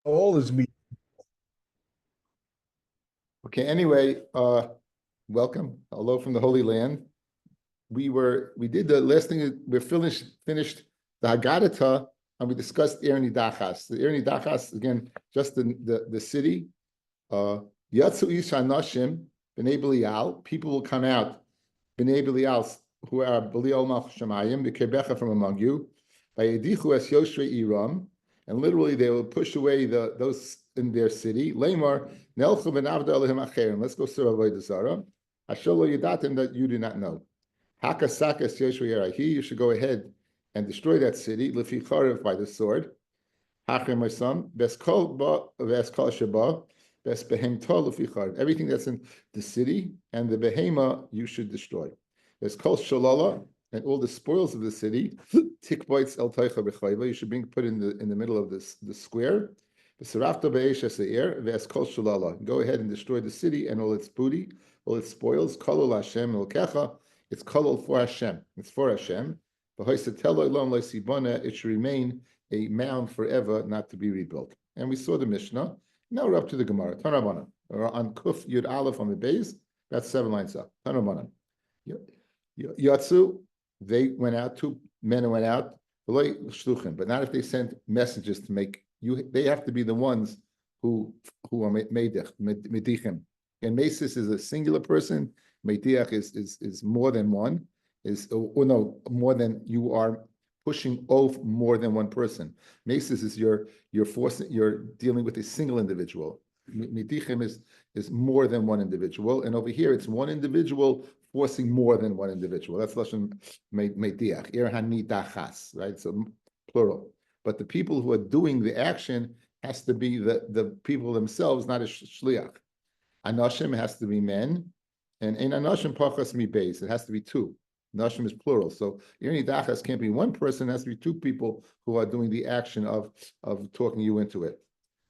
All is me. Okay, anyway, welcome. Hello from the Holy Land. We did the last thing, we're finished the Haggadah, and we discussed Ir Nidachas. The Ir Nidachas, again, just the city. Yatsu Isha Nashim, B'nai Belial, people will come out, B'nai Belial, who are Belial Malch Shemayim, the Kebecha from among you, by Yedichu Es Yoshre Iram, and literally they will push away those in their city. Lamar, Nelchu Benavda Elohim Acherim, let's go serve Avodah Zarah. Asholo Yadatim, that you do not know. Hakasaka Es Yoshre Yerahi, you should go ahead and destroy that city, Lefi Charev, by the sword. Hachem, my son, Beskol Ba, Beskol Sheba, everything that's in the city and the behema you should destroy. There's kol shalala and all the spoils of the city. Tikboitz el teicha b'chayva. You should put in the middle of the square. V'sarafta be'esh eseir v'es kol shalala. Go ahead and destroy the city and all its booty, all its spoils. Kolol Hashem elkecha. It's kolol for Hashem. It's for Hashem. It should remain a mound forever, not to be rebuilt. And we saw the Mishnah. Now we're up to the Gemara. Tanabana. We're on Kuf Yud Aleph on the base. That's 7 lines up. Tanabana. Yatsu, they went out, 2 men went out, but not if they sent messages to make you. They have to be the ones who are medichim. And mesis is a singular person. Mediach is more than one. More than you are pushing off more than one person. Mesis is you're dealing with a single individual. Medichim is more than one individual, and over here it's one individual forcing more than one individual. That's lashon mediach, irhanidachas, right? So plural. But the people who are doing the action has to be the people themselves, not a shliach. Anashim has to be men, and in anashim pachas mi beis. It has to be 2. Nashim is plural. So Irni Dachas can't be one person, it has to be 2 people who are doing the action of talking you into it.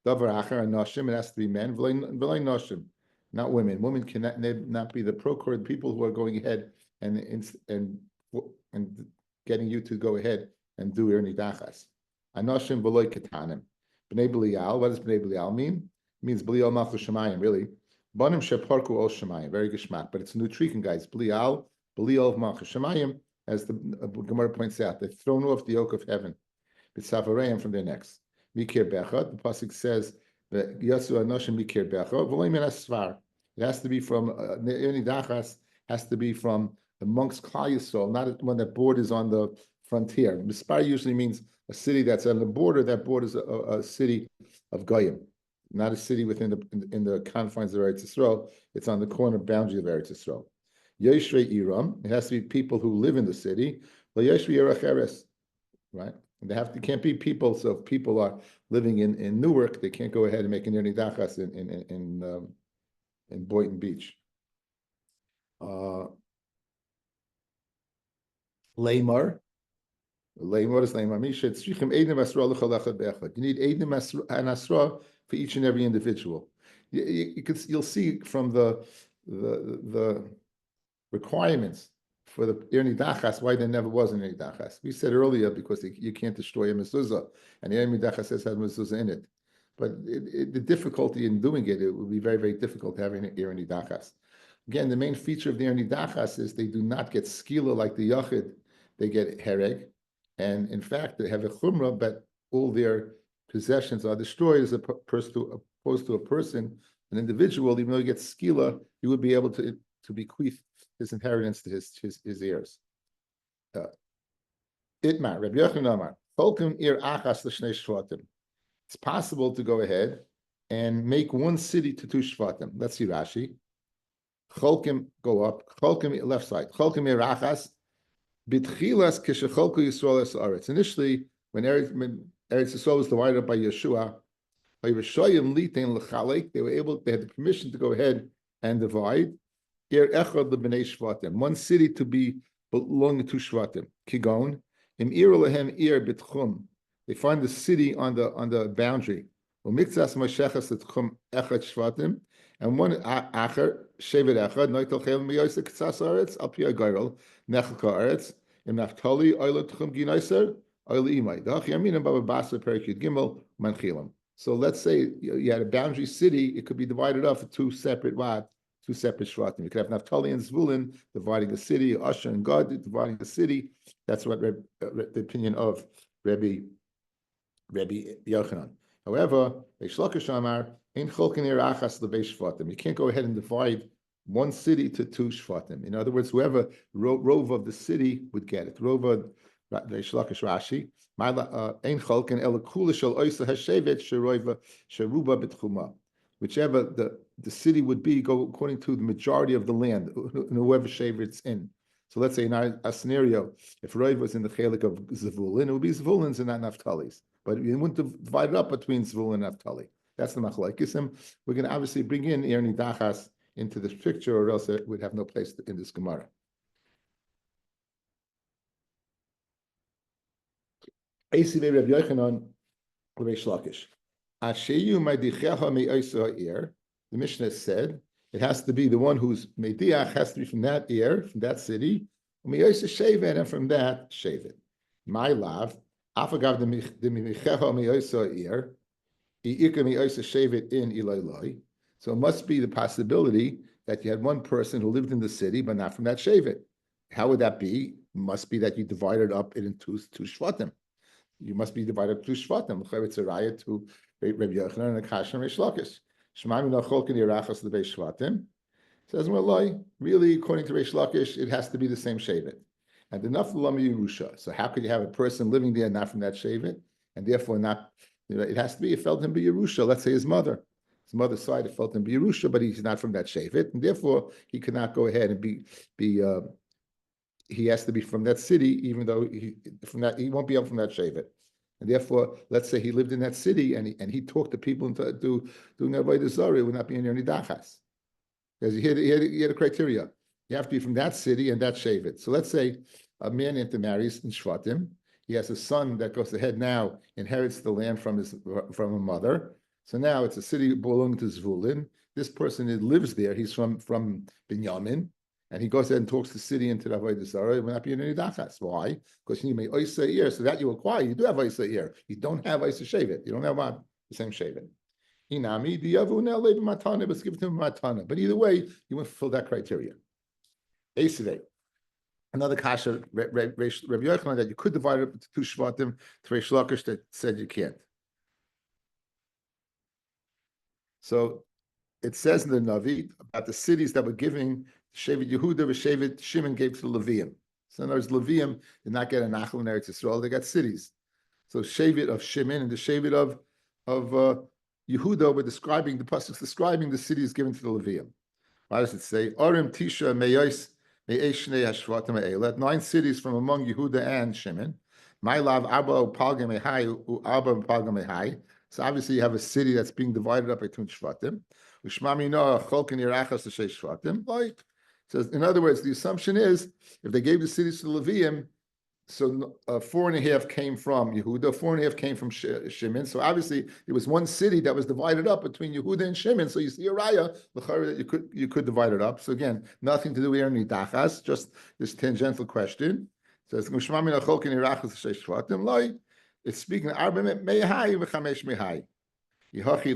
Davar Achar and Nashim, it has to be men, V'lay Nashim, not women. Women cannot not be the procured people who are going ahead and getting you to go ahead and do Irni Dachas. Anashim V'lay Ketanim. B'nai Belial, what does B'nai Belial mean? It means Belial Malchus Shemayim, really. Banim Sheparku Ol Shemayim, very geshmak, but it's a new trikin, guys. Belial of Malchus Shemayim, as the Gemara points out, they've thrown off the yoke of heaven. B'tzavarayim from their necks. Mikir Becha, the pasuk says that Yatsu Anoshim Mikir Becha, V'loim en Asvar. It has to be from Irni Dachas, has to be from amongst Klal Yisrael, not one that borders on the frontier. Mispar usually means a city that's on the border that borders a city of Goyim, not a city within the confines of Eretz Yisrael. It's on the corner boundary of Eretz Yisrael. Yoshrei Iram, it has to be people who live in the city. Yoshrei Yeracheres, right? They can't be people. So if people are living in Newark, they can't go ahead and make an Irni Dachas in Boynton Beach. Lamar is Lamar. You need Eidim and Asra for each and every individual. You'll see from the requirements for the Irni Dachas why there never was an Irni Dachas. We said earlier because you can't destroy a mezuzah, and the Irni Dachas has mezuzah in it. But the difficulty in doing it would be very, very difficult having an Irni Dachas. Again, the main feature of the Irni Dachas is they do not get skila like the Yachid, they get hereg. And in fact, they have a chumrah, but all their possessions are destroyed as opposed to a person, an individual. Even though he gets skila, he would be able to bequeath his inheritance to his heirs. Itmar, Rabbi Yochanan Amar, Cholkim ir achas l'shnei shvatim. It's possible to go ahead and make one city to 2 shvatim. Let's see Rashi. Cholkim, go up. Cholkim, left side. Cholkim ir achas bitchilas kishacholku Yisrael es aretz. Initially, when Eretz Yisrael was divided up by Yeshua, they were able, they had the permission to go ahead and divide. One city to be belonging to Shvatim. Kigon, im ir lehem ir bitchum. They find the city on the boundary. Umikzas mashechas etchum echad Shvatim, and one acher shevet echad noitel chelem miyoyse ktsas aretz al pi agirol nechel kaaretz im naftali oile tchum ginaiser oile imay. Dach yaminam baba basa perikid gimel manchilam. So let's say you had a boundary city, it could be divided up for two separate shvatim. You could have Naphtali and Zvulun dividing a city, Asher and Gad dividing a city. That's what the opinion of Rabbi Yochanan. However, Reish Lakish Amar, Ein Cholkin Irachas Lebeis Shvatim. You can't go ahead and divide one city to two Shvatim. In other words, whoever rove of the city would get it. Rove Reish Lakish Rashi, Ein Cholkin El Kula Shel Oisa Hashevet Sheroiva Sheruba Betchuma. Whichever the city would be, go according to the majority of the land, whoever shaver it's in. So let's say in our scenario, if Roiv was in the chelik of Zvulun, it would be Zvulun's and not Naphtali's. But you wouldn't have divided up between Zvulun and Naphtali. That's the machlaikisim. We're going to obviously bring in Erni Dachas into this picture, or else it would have no place in this Gemara. Eisive Rabbi Yochanan, Reish Lakish. The Mishnah said it has to be the one who's Mediach has to be from that ear, from that city, and from that shaven. My love, Afagav the Michecha Meoisa ear, in Iloiloi. So it must be the possibility that you had one person who lived in the city, but not from that shaven. How would that be? It must be that you divided up it into two shvatim. You must be divided up two shvatim. It's a raya to Rabbi Yochanan and Akash and Reish Lakish. Shemaim Nachol Ken Yerachas Lebei Shvatim. Says Malai, really, according to Reish Lakish, it has to be the same shevet. And enough Lama Yerusha. So how could you have a person living there not from that shevet, and therefore not? It has to be. It felt him be Yerusha. Let's say his mother's side, it felt him be Yerusha, but he's not from that shevet, and therefore he could not go ahead and be. He has to be from that city, even though he won't be up from that shevet. And therefore, let's say he lived in that city and he talked to people into doing avodah zarah, it would not be in any dachas. Because he had a criteria. You have to be from that city and that shevet. So let's say a man intermarries in Shvatim. He has a son that goes ahead now, inherits the land from a mother. So now it's a city belonging to Zvulun. This person lives there. He's from Binyamin. And he goes ahead and talks the city into the avodah zarah. It will not be in any dachas. Why? Because you may oisa ear, so that you acquire. You do have oisa ear. You don't have oisa shevet. You don't have the same shevet. Inami diyavu now lev matana, but give it to him matana. But either way, you won't fulfill that criteria. Eisivei. Another kasha, Rabbi Yochanan, that you could divide it up into two shvatim. To Reish Lakish that said you can't. So it says in the Navi about the cities that were giving Shevet Yehuda, Shevet Shimon gave to the Levium. So in other words, Levium did not get a Nachal in Eretz Yisrael; they got cities. So Shevet of Shimon and the Shevet of Yehuda were describing the pasuk's describing the cities given to the Levium. Why does it say Arim Tisha Meyos Me'eshnei Hashvatim Eila? 9 cities from among Yehuda and Shimon. My love Abba Upalga Mehai U Abba Upalga Mehai. So obviously you have a city that's being divided up between Shvatim. Ushmami Noah Cholkin Yerachas L'Shei Shvatim. Like, says, in other words, the assumption is if they gave the cities to the Levium, so 4.5 came from Yehuda, 4.5 came from Shimon. So obviously it was one city that was divided up between Yehuda and Shimon. So you see a raya, that you could divide it up. So again, nothing to do with Erni Dachas, just this tangential question. It says it's speaking Arba Mehai v'Chamesh Mehai. Yehachi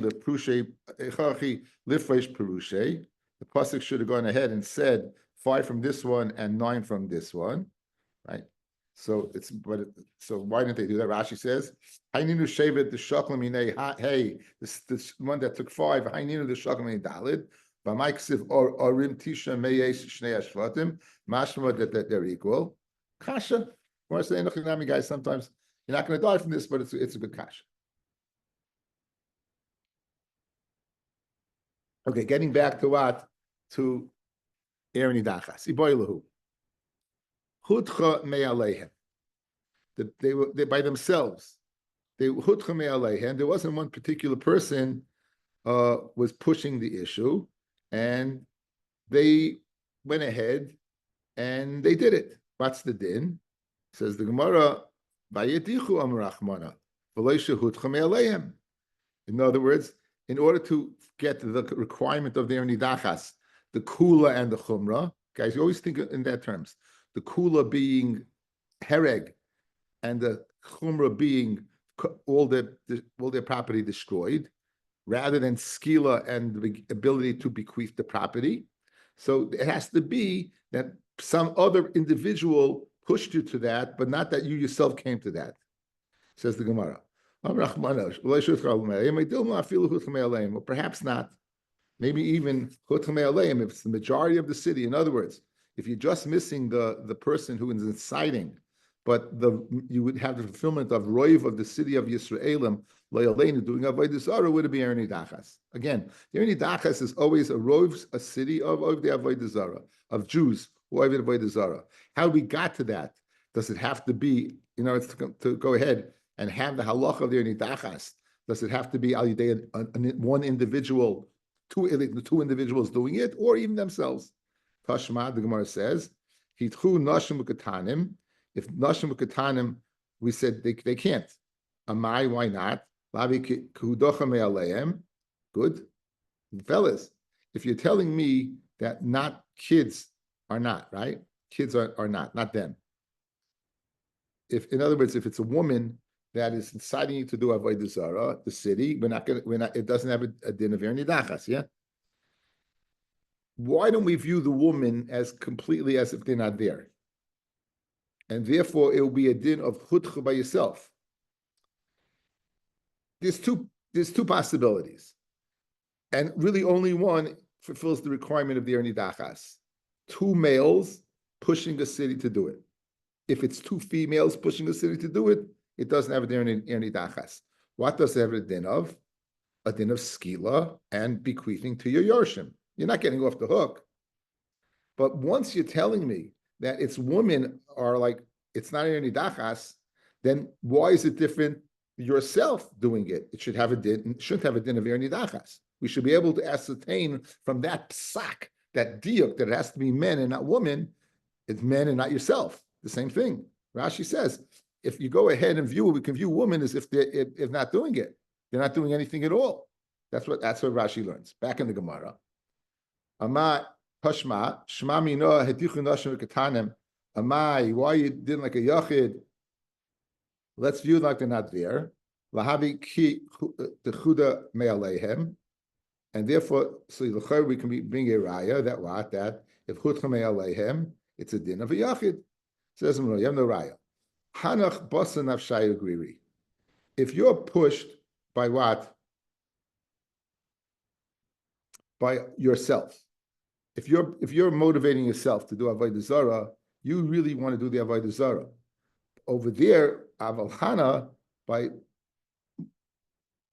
lifresh perushe. The pasuk should have gone ahead and said 5 from this one and 9 from this one, right? So so why didn't they do that? Rashi says, "Haininu shevet the shaklam hey this one that took 5. Haininu the shaklam dalid." B'maiksiv or orim tisha meyes shnei ashvatim. Mashma that they're equal. Kasha. Of course, the enochinami guys sometimes you're not going to die from this, but it's a good kasha. Okay, getting back to what? To Erni Dachas. Iboilahu. Hutcha me'alehem. They were by themselves. They hutcha me'alehem. There wasn't one particular person was pushing the issue, and they went ahead and they did it. What's the din? Says the Gemara, Vayedichu amrachmana, v'loisha hutcha me'alehem. In other words, in order to get the requirement of the Erni Dachas, the kula and the chumrah, guys, you always think in that terms. The kula being hereg and the chumrah being all their property destroyed, rather than skila and the ability to bequeath the property. So it has to be that some other individual pushed you to that, but not that you yourself came to that, says the Gemara. Or perhaps not. Maybe even if it's the majority of the city. In other words, if you're just missing the person who is inciting, but you would have the fulfillment of Roiv of the city of Yisraelim, doing Avodah Zarah, would it be Erni Dachas? Again, the Erni Dachas is always a city of the Avodah Zarah, of Jews who have Avodah Zarah. How we got to that? Does it have to be, to go ahead and have the halacha of the Erni Dachas? Does it have to be al yidei one individual, two individuals doing it, or even themselves? Tashma, the Gemara says, Hitchu nashim ukatanim. If nashim ukatanim, we said they can't. Amai, why not? Lavi kudocha me'aleim. Good. Fellas, if you're telling me that not kids are not, right? Kids are not them. In other words, if it's a woman that is inciting you to do avodah zarah, the city, it doesn't have a din of Erni Dachas, yeah? Why don't we view the woman as completely as if they're not there? And therefore, it will be a din of chutcha by yourself. There's two possibilities. And really only one fulfills the requirement of the Erni Dachas. Two males pushing a city to do it. If it's two females pushing a city to do it, it doesn't have a din of Erni Dachas. What does it have a din of? A din of skila and bequeathing to your yorshim. You're not getting off the hook. But once you're telling me that it's women are like, it's not Erni Dachas, then why is it different yourself doing it? It shouldn't have a din of Erni Dachas. We should be able to ascertain from that psak, that diuk, that it has to be men and not women. It's men and not yourself. The same thing. Rashi says, if you go ahead and view it, we can view women as if they're if not doing it. They're not doing anything at all. That's what Rashi learns. Back in the Gemara. Amai Pashma, Shma Mino, Hetichu Nashim Katanim. Amai, why you didn't like a Yachid? Let's view it like they're not there. Lahavi ki techuda me'aleihem. And therefore, so we can bring a raya that if chutcha me'aleihem, it's a din of a Yachid. Says you have no raya. Hanach basa nafshayu griri. If you're pushed by what? By yourself. If you're motivating yourself to do avodah zarah, you really want to do the avodah zarah. Over there, avalhana by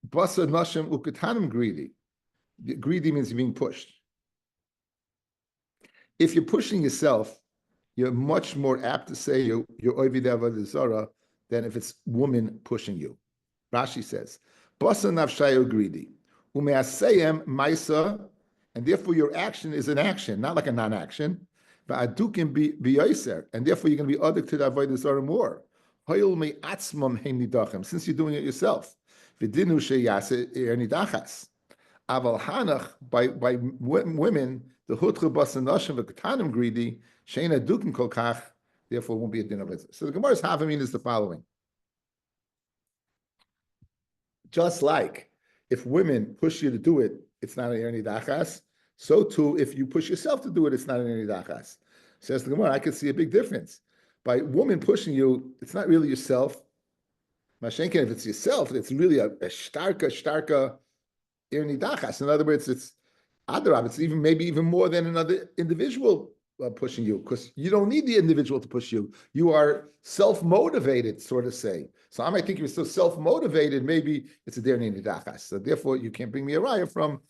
basa nashim ukatanim greedy. Greedy means you're being pushed. If you're pushing yourself, you're much more apt to say you're oivid avodah zarah than if it's woman pushing you. Rashi says, basa nafshayu greedy. Umeaseyem maisa. And therefore, your action is an action, not like a non-action. But adukim be yoser, and therefore you're going to be addict to the avodah zarah more. Hoyel me atzmam heim nidachim, since you're doing it yourself. V'dinu sheyase erni dachas. Aval hanach by women the hutcha basanashim v'katanim greedy sheina adukim kol kach. Therefore, it won't be a din of it. So the Gemara's havamin is the following: just like if women push you to do it, it's not an Erni Dachas. So too, if you push yourself to do it, it's not an Erni Dachas. Says the Gemara, I can see a big difference. By woman pushing you, it's not really yourself. Mashenkin, if it's yourself, it's really a starka Erni Dachas. In other words, it's Adarab, it's maybe even more than another individual pushing you, because you don't need the individual to push you. You are self-motivated, sort of say. So I might think you're so self-motivated, maybe it's a Erni Dachas. So therefore, you can't bring me a raya from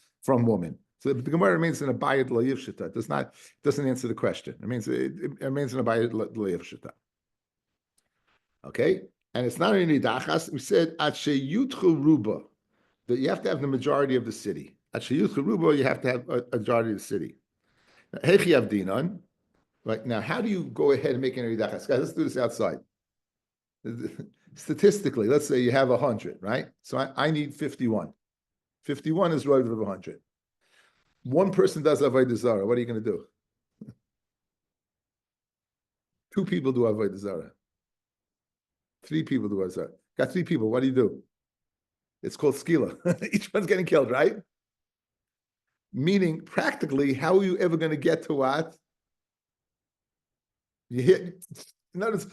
woman. So the Gemara remains in a bayit layiv shita. It doesn't answer the question. It remains in a bayit layiv shita. Okay, and it's not Erni Dachas. We said at sheyutchu ruba that you have to have the majority of the city. At sheyutchu ruba, you have to have a majority of the city. Hechi avdinan. Right now, how do you go ahead and make an Erni Dachas? Guys, let's do this outside. Statistically, let's say you have 100, right? So I need 51. 51 is right of 100. One person does avodah zarah. What are you going to do? Two people do avodah zarah. Three people do avodah zarah. Got three people. What do you do? It's called skila. Each one's getting killed, right? Meaning, practically, how are you ever going to get to what? You hit. Notice,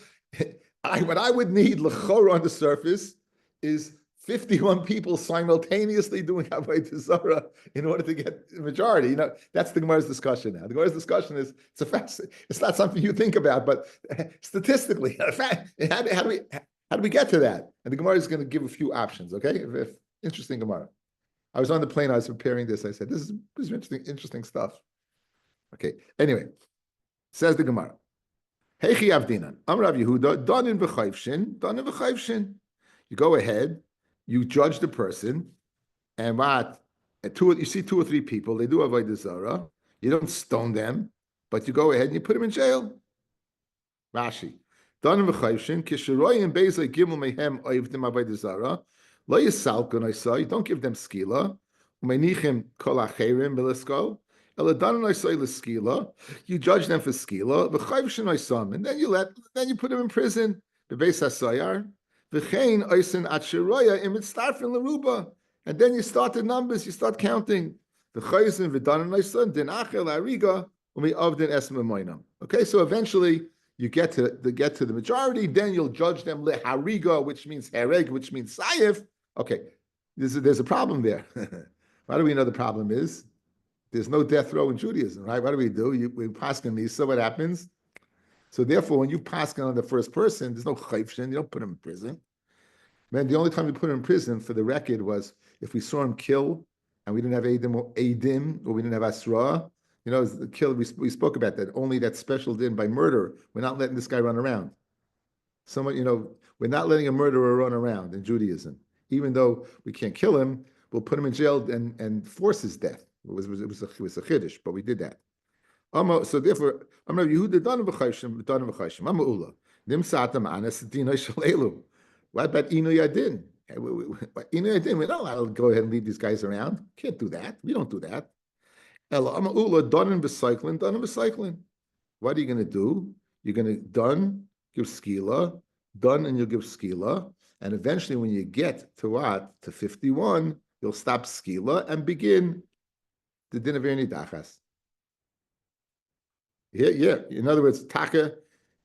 what I would need lechora on the surface is 51 people simultaneously doing Avodah Zarah in order to get the majority. That's the Gemara's discussion now. The Gemara's discussion is it's a fact. It's not something you think about, but statistically, how do we get to that? And the Gemara is going to give a few options. Okay, interesting Gemara. I was on the plane. I was preparing this. I said, "This is interesting stuff." Okay. Anyway, says the Gemara. Heichi Avdinan. Amrav Yehuda. Danin v'chayvshin. You go ahead. You judge the person, and what? You see two or three people. They do avodah zarah. You don't stone them, but you go ahead and you put them in jail. Rashi. Danin v'chayvshin. Kisharoyim beis gimel mehem oivdim avodah zarah. Lo yisalkun I don't give them skila. Umenichim kol acherim milisko. You judge them for skila, and then you put them in prison. And then you start the numbers, you start counting. Okay, so eventually you get to the majority, then you'll judge them lehariga, which means hereg, which means sayif. Okay, there's a problem there. How do we know the problem is? There's no death row in Judaism, right? What do? We paskin misa, what happens? So therefore, when you paskin on the first person, there's no chayvshin, you don't put him in prison. Man, the only time we put him in prison, for the record, was if we saw him kill, and we didn't have Eidim, or we didn't have Asra. The kill, we spoke about that. Only that special din by murder. We're not letting this guy run around. We're not letting a murderer run around in Judaism. Even though we can't kill him, we'll put him in jail and force his death. It was a chiddush, but we did that. So therefore, I'm not Yehuda done v'chayshim. I'm ula. Nim satam anas dina shalelu. What about inu yadin? Inu yadin. We're not allowed to go ahead and leave these guys around. Can't do that. We don't do that. Ela I'm ula done v'cycling. What are you going to do? You're going to give skila, and you'll give skila, and eventually, when you get to what? To 51, you'll stop skila and begin the din of Erni Dachas. Yeah. In other words, taka,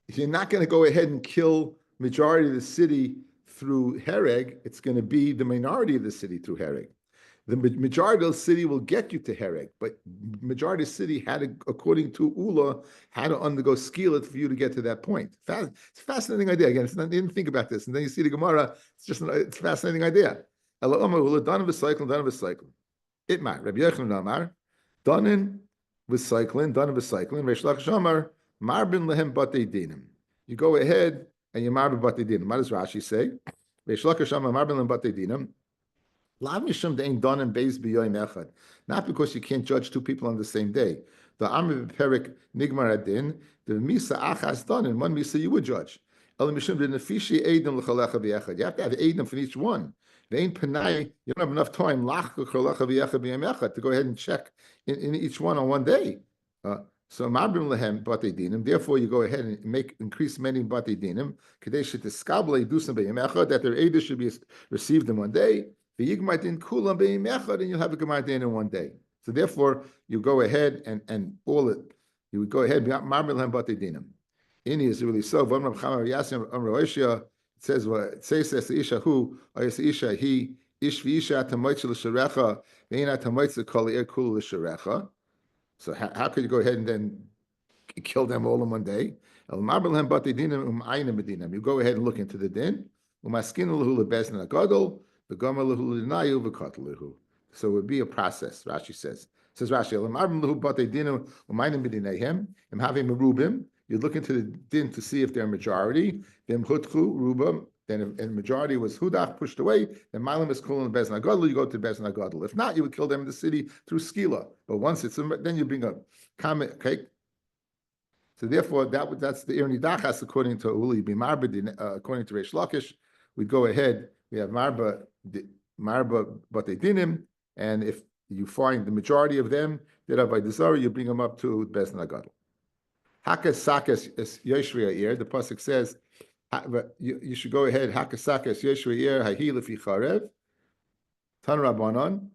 if you're not going to go ahead and kill majority of the city through hereg, it's going to be the minority of the city through hereg. The majority of the city will get you to hereg, but majority of the city according to Ula, had to undergo skila for you to get to that point. It's a fascinating idea. Again, you didn't think about this, and then you see the Gemara. It's a fascinating idea. Itmar, Rabbi Yochanan Amar, Danin v'cycling, Reish Lakish Amar, Marbin lehem batei dinim. You go ahead and you marbin batei dinim. What does Rashi say? Reish Lakish Amar, Marbin lehem batei dinim. Lav mishum de'in danin beis b'yoyim echad. Not because you can't judge two people on the same day. The Amr v'perik nigmar adin, the misa achas danin, one misa you would judge. El mishum de'nefishi eidim l'chalecha v'yechad. You have to have eidim for each one. You don't have enough time to go ahead and check in each one on one day. So therefore you go ahead and increase many batei dinim that their eidah should be received in one day. And you'll have a gemar din in one day. So therefore you go ahead and all it. You would go ahead batei dinim. Ini is really so. It says the isha who, or the isha he, ish v'isha tamoitz l'sharecha, ve'ina tamoitz l'kol eir kulu l'sharecha. So how could you go ahead and then kill them all in one day? El marbalhem batei dinim ayna medinam. You go ahead and look into the din. Umaskinu l'hu lebezna agadol, v'gomer l'hu l'nayu v'kotlehu. So it would be a process. Rashi says. Says Rashi, El marbalhem l'hu batei dinim umayna medinayhem. Im havim merubim. You look into the din to see if they're a majority. Then the majority was hudach, pushed away. Then malam is cool in the bezna gadol. You go to the bezna gadol. If not, you would kill them in the city through skila. But once then you bring a comment. Okay. So therefore, that's the Erni Dachas according to Uli Bimarbadin. According to Reish Lakish, we'd go ahead. We have marba batei dinim, and if you find the majority of them that are by desire, you bring them up to bezna gadol. Hakas sakas is yoshriya ear. The pasuk says, You should go ahead. Hakasakas Yeshua Ir Hahi Lefi Charev Tan Rabbanon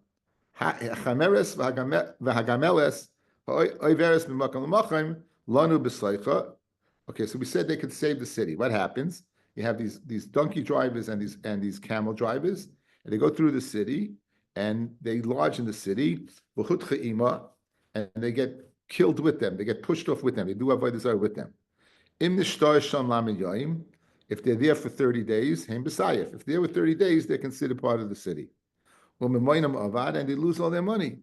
Chameres V'Hagameles Oiveres B'Makam L'Machim Lanu B'Sleicha. Okay, so we said they could save the city. What happens? You have these donkey drivers and these camel drivers, and they go through the city, and they lodge in the city, and they get killed with them. They get pushed off with them. They do avodah zarah with them. If they're there for 30 days, if they're there with 30 days, they're considered part of the city. And they lose all their money.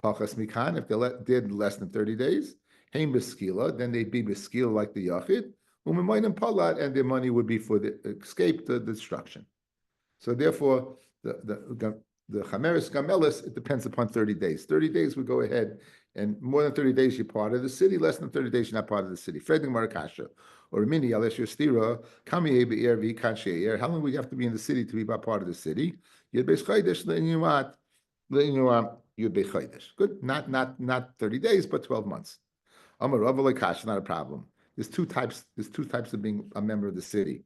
If they did less than 30 days, then they'd be beskila like the yachid, and their money would be for the escape the destruction. So therefore, the chameres gamelis, it depends upon 30 days. 30 days would go ahead, and more than 30 days you're part of the city, less than 30 days you're not part of the city. Freding Marakasha, or mini alesh yostira, kami be'er v'ikanshe. How long would you have to be in the city to be part of the city? You'd be chaydesh you'd be chaydesh. Good, not 30 days, but 12 months. Amar Rav Kash, not a problem. There's two types of being a member of the city.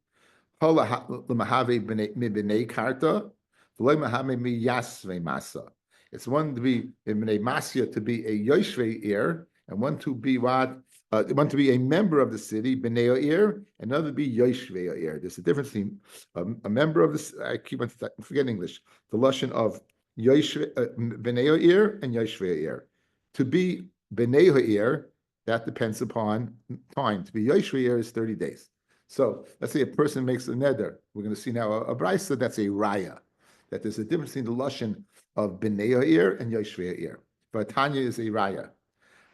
It's one to be masya, to be a yoshvei ir, and one to be what? One to be a member of the city, b'nei ir, and another to be yoshvei ir. There's a difference between a member of this. I keep on forgetting English. The lashon of b'nei ir and yoshvei ir. To be b'nei ir, that depends upon time. To be yoshvei ir is 30 days. So let's say a person makes a neder. We're going to see now a brisa that's a raya. That there's a difference between the lashon of b'nei ha'ir and yoshvei ha'ir. But Tanya is a raya.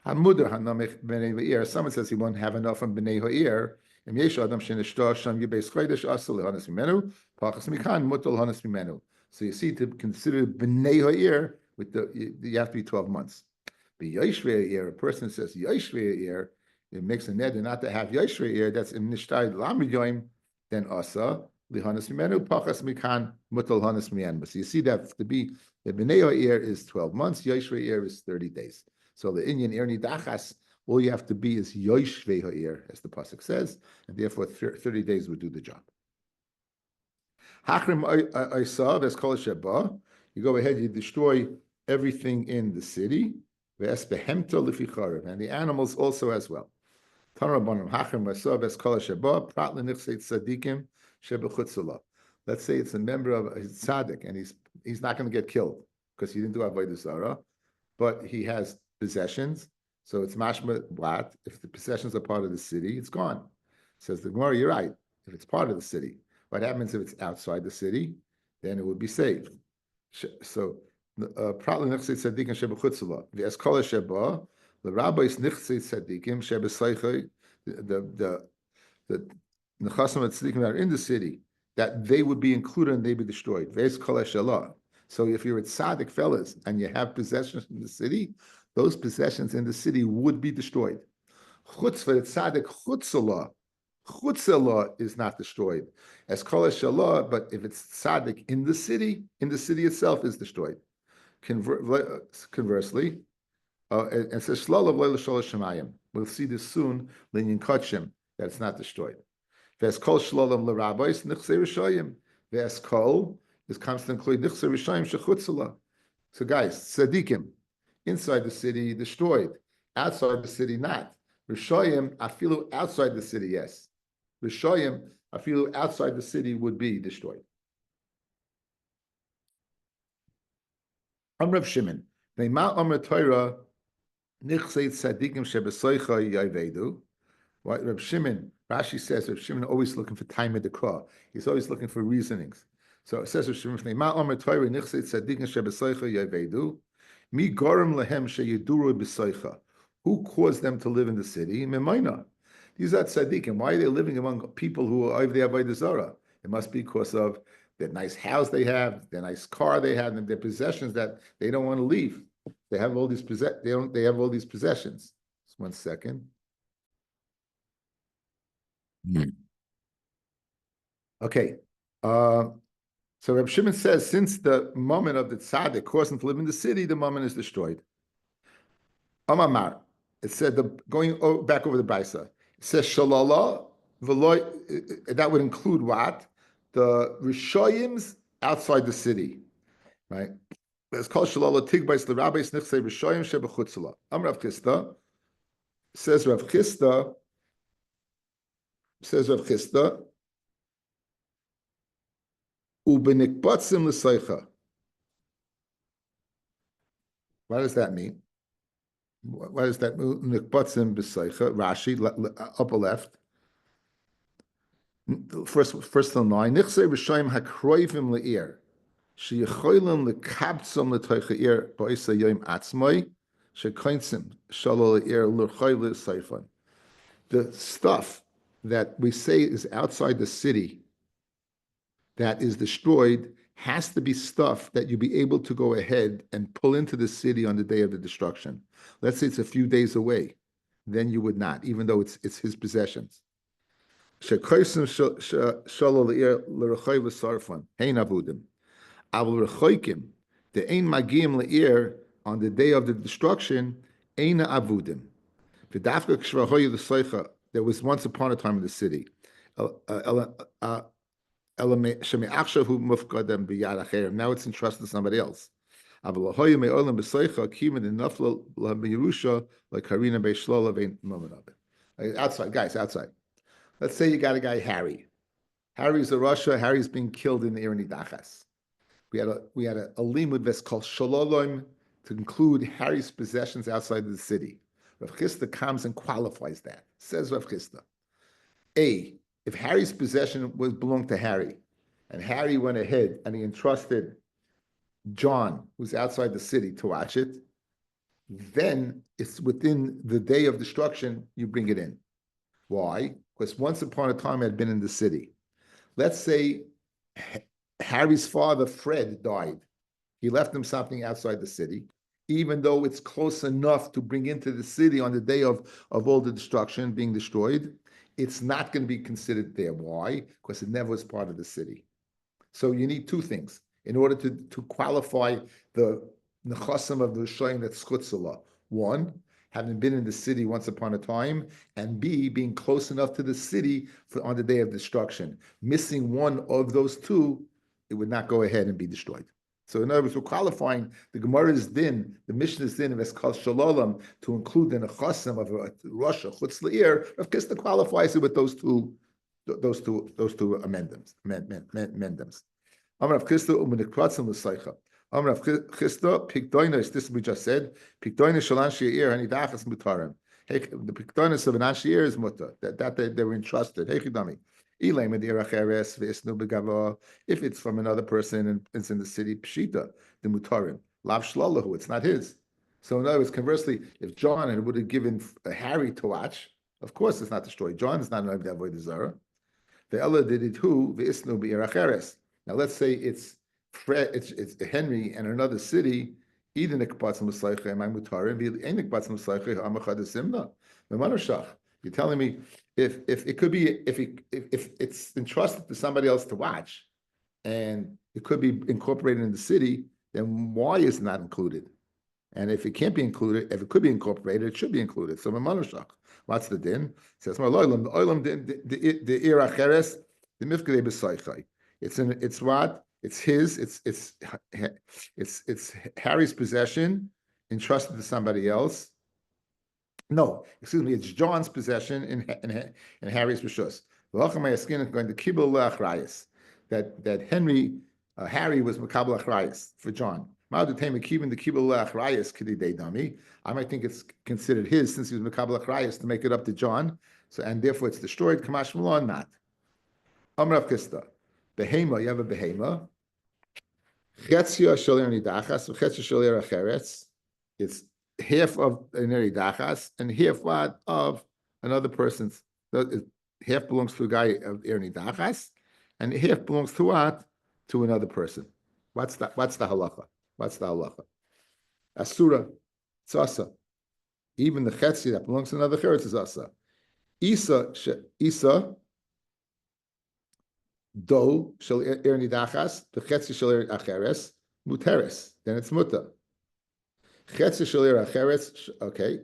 Hamudar hanamich b'nei ha'ir. Someone says he won't have enough from b'nei ha'ir. Im yesh adam shenishto sham yibeis chodesh asel lehanas mimenu pachas mikan mutal hanas mimenu. So you see, to consider b'nei ha'ir, you have to be 12 months. But yoshvei ha'ir, a person says yoshvei ha'ir, it makes a neder not to have yoshvei ha'ir. That's in nishtay lamid yoim, then asa. So you see that to be the b'nei ha'ir is 12 months, yoshvei ha'ir is 30 days. So the Inyan erni dachas, all you have to be is yoshvei ha'ir, as the pasuk says, and therefore 30 days would do the job. Hachrim oisav es kol sheba. You go ahead, you destroy everything in the city, ve'es behemta lefi charev, and the animals also as well. Tanrabanim hachrim oisav es kol sheba prat lenichseit tzadikim. Let's say it's a member of his tzaddik, and he's not going to get killed because he didn't do avodah zarah, but he has possessions. So it's mashma blat. If the possessions are part of the city, it's gone. Says the Gemara, you're right. If it's part of the city, what happens if it's outside the city? Then it would be saved. So probably nichsei tzaddikim shebechutzula. V'es kol sheba the rabbis nichsei tzaddikim shebesaychay the Nechasim tzaddikim that are in the city, that they would be included and they'd be destroyed. So if you're a tzaddik fellas and you have possessions in the city, those possessions in the city would be destroyed. Chutz for the tzaddik chutzela is not destroyed. As kol hashalah, but if it's tzaddik in the city itself is destroyed. Conversely, it says shlalav leila shalosh shemayim. We'll see this soon. Linyan kachim, that it's not destroyed. Ves kol shlolam l'rabbis nichsei rishayim. Ves kol is constant include nichsei rishayim shechutzela. So guys, tzaddikim inside the city destroyed, outside the city not. Rishayim afilu outside the city, yes. Rishayim afilu outside the city would be destroyed. Amrav Shimon, neima amr Torah nichsei tzaddikim shebesoicha yavedu. What Reb Shimon, Rashi says, Reb Shimon always looking for time at the car. He's always looking for reasonings. So it says Reb Shimon, "Ma omer Torah nichsei tzaddikim shebesoicha yavedu, mi gorim lehem sheyiduru b'soicha." Who caused them to live in the city? Memaina. These are tzaddikim. Why are they living among people who are over there by the Zara? It must be because of the nice house they have, the nice car they have, and their possessions that they don't want to leave. They have all these They have all these possessions. Just 1 second. Okay. So Reb Shimon says, since the moment of the tzaddik caused him to live in the city, the moment is destroyed. Amamar. It said going back over the brisa. It says shalala That would include what? The Rishoyim's outside the city, right? It's called Shalala Tigbais the Rabbi Snichse Rishoyim Shebechutzala. Rav Chisda, says Rav Chisda, Ubenikbatzim L'Seicha. What does that mean? What does that mean? Nikbatzim B'Seicha, Rashi, upper left. First line. Nichse Rishoyim Hakroivim Le'ir. Sheyecholim lekabtzom letoicha ir ba'isa yom atzmai shekointzim shalol ir l'choy l'seifon. The stuff that we say is outside the city that is destroyed has to be stuff that you be able to go ahead and pull into the city on the day of the destruction. Let's say it's a few days away, then you would not, even though it's his possessions. Shekointzim shalol ir l'choy l'seifon. Hein avudim. Avul rechoikim, the ein magim le'ir on the day of the destruction, eina avudim. V'dafka k'shvahoyu l'soicha, there was once upon a time in the city. Now it's entrusted to somebody else. Avul rechoyu me'olam b'soicha kimin in nafla l'hamirusha like harina be'shlola ve'in moment of it. Outside, guys, outside. Let's say you got a guy, Harry. Harry's a Russia. Harry's being killed in the Ir Nidachas. We had a limud that's called shalolom to include Harry's possessions outside of the city. Rav Chisda comes and qualifies that. Says Rav Chisda, if Harry's possession belonged to Harry, and Harry went ahead and he entrusted John, who's outside the city, to watch it, then it's within the day of destruction, you bring it in. Why? Because once upon a time it had been in the city. Let's say Harry's father, Fred, died. He left him something outside the city, even though it's close enough to bring into the city on the day of all the destruction being destroyed. It's not going to be considered there. Why? Because it never was part of the city. So you need two things in order to qualify the nechasim of the Rishoyim that's chutzala. One, having been in the city once upon a time, and B, being close enough to the city on the day of destruction. Missing one of those two, it would not go ahead and be destroyed. So in other words, we're qualifying the Gemara's din, the Mishnah's din of Eskal Shalom to include the nechasim of Russia, Chutz Le'ir. Rav Chisda qualifies it with those two amendments. Rav Chisda u'menikpratzim l'seicha. Rav Chisda pikdoinos. This we just said. Pikdoinos shalan she'ir hanidachas mutarim. The pikdoinos of an ansheir is mutar. That they were entrusted. Hechidami. If it's from another person and it's in the city, pshita, the mutarim, lav shlolahu, it's not his. So in other words, conversely, if John and it would have given Harry to watch, of course it's not destroyed. John is not an avoid zara. The Ella did it who v'isnu b'iracheres. Now let's say it's Henry and another city. Either nikbatzim l'sayche and my mutarim, v'ein nikbatzim l'sayche ha'amachad esimna v'manushach. You're telling me if it could be if it's entrusted to somebody else to watch, and it could be incorporated in the city, then why is it not included? And if it can't be included, if it could be incorporated, it should be included. So Manushach, what's the din? It says the iracheres the mifkadei b'saychai. It's what? It's his. It's Harry's possession entrusted to somebody else. No, excuse me, it's John's possession in Harry's rishus. Going to kibbul le'achrayis. That Harry was makabel achrayis for John. I might think it's considered his since he was makabel achrayis to make it up to John. So and therefore it's destroyed. Kamash malon not. Amrav Kista. Behema, you have a behema. Chetzia sholer nidachas, chetzia sholer acheretz. It's half of an eridachas and half what of another person's. Half belongs to a guy of eridachas, and half belongs to what? To another person. What's the halacha? What's the halacha? Asura, it's asa. Even the chetzi that belongs to another cheretz is asa. Isa do shel nidachas, the chetzi shel acheres muteres. Then it's muta. Chetzi shel acheres. Okay.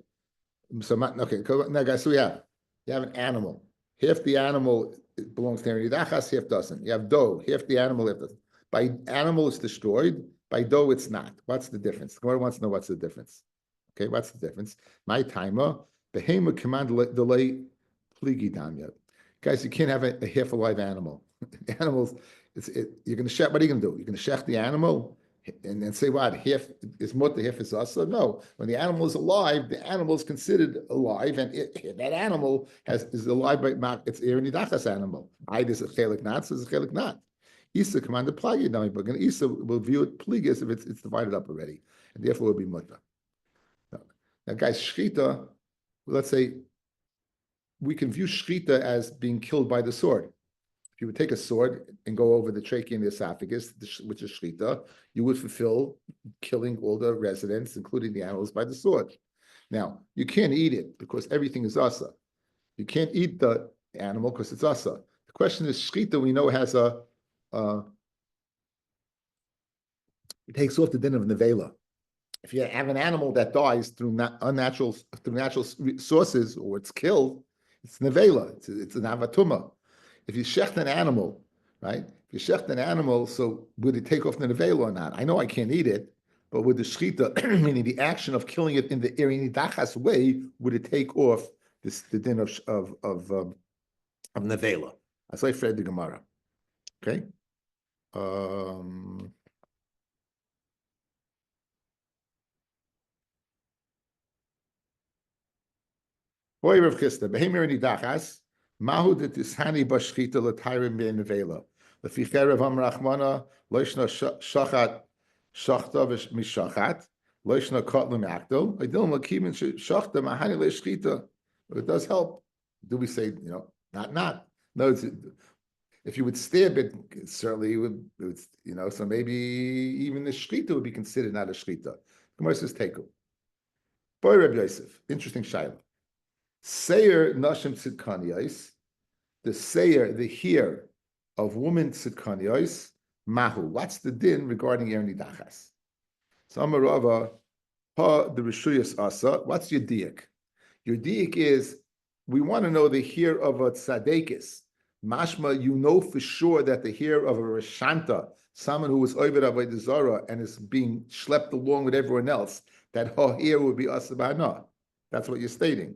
So okay. Now, guys, so you have an animal. half the animal belongs to Erin Dachas, half doesn't. You have dough, half the animal, half doesn't. By animal it's destroyed, by dough it's not. What's the difference? The Gemara wants to know what's the difference. Okay, what's the difference? My timer, behema command delay pligi damya. Guys, you can't have a half alive animal. Animals, you're going to shech. What are you going to do? You're going to shech the animal and then say what? Half is mutter, half is asa? No. When the animal is alive, the animal is considered alive, and that animal is alive by it's Erin Dachas animal. Either is a chelik not, so it's a chelik not. Isa commanded plagi damya, but Isa will view it pligas if it's divided up already, and therefore it will be mutter. Now, guys, shchita, let's say we can view shchita as being killed by the sword. If you would take a sword and go over the trachea and the esophagus, which is shchita, you would fulfill killing all the residents, including the animals, by the sword. Now, you can't eat it because everything is asa. You can't eat the animal because it's asa. The question is, shchita, we know has it takes off the din of nevela. If you have an animal that dies through natural sources, or it's killed, it's nevela. It's an avatuma. If you shecht an animal, right? If you shecht an animal, so would it take off the nevela or not? I know I can't eat it, but with the shchita, meaning the action of killing it in the Erin Dachas way, would it take off the din of nevela? As I read the Gemara. Okay. Boy Rav Chisda, Behemer Nidachas, Mahu de Tishani Bashchita Latairim Ben Nevela. Leficher of Amrachmana, Loishna Shachat, Shachta Mishachat, Loishna Kotlam Akdo, Idil Makimin Shachta Mahani Leshchita. It does help. Do we say, not? No, if you would stab it, certainly it would, so maybe even the shchita would be considered not a shchita. Gemara says, Teku. Boy Reb Yosef, interesting shayla. Seir nashim tzidkaniyos, the seir, the hear of woman tzidkaniyos, mahu. What's the din regarding Erin Dachas? So Amarava, ha the rishuyas asa. What's your diak? Your diak is we want to know the hear of a tzadekis. Mashma, you know for sure that the hear of a rashanta, someone who was over avodah zara and is being schlepped along with everyone else, that her hear would be asa b'hana. That's what you're stating.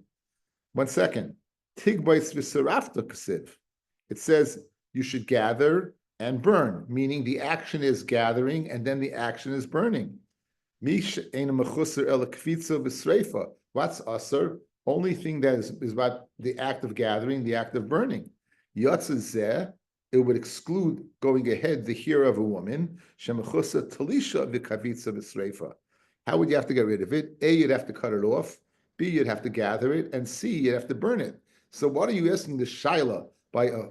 1 second. Tigbois v'sarafta kasiv. It says you should gather and burn, meaning the action is gathering and then the action is burning. Mish ein mechusar el kvitza v'sreifa. What's asar? Only thing that is about the act of gathering, the act of burning. Yatzah, it would exclude going ahead the hear of a woman. Shemechusar talisha v'kavitza v'sreifa. How would you have to get rid of it? A, you'd have to cut it off. B, you'd have to gather it, and C, you'd have to burn it. So what are you asking the shaila by a